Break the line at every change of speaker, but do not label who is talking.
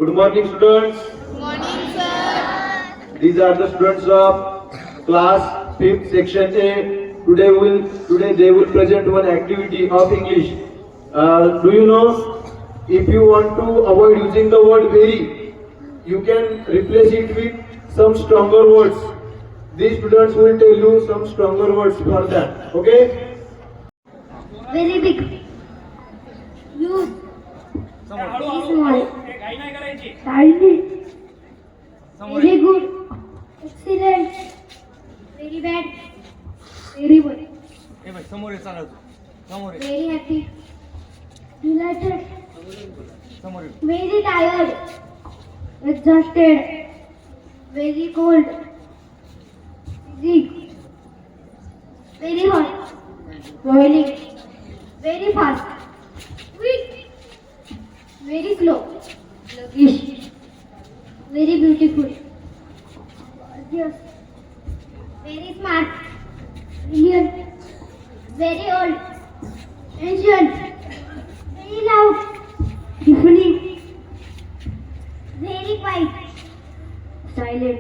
Good morning, students.
Morning, sir.
These are the students of class 5th section A. Today they will present one activity of English. Do you know, if you want to avoid using the word very, you can replace it with some stronger words. These students will tell you some stronger words for that. Okay?
Very big. Huge. Very small. Tiny. Very good. Excellent. Very bad. Very good. Very happy. Delighted. Very tired. Exhausted. Very cold. Sick. Very hot. Boiling. Very fast. Quick. Very slow. Sluggish. Very beautiful. Gorgeous. Very smart. Brilliant. Very old. Ancient. Very loud. Deafening. Very quiet. Silent.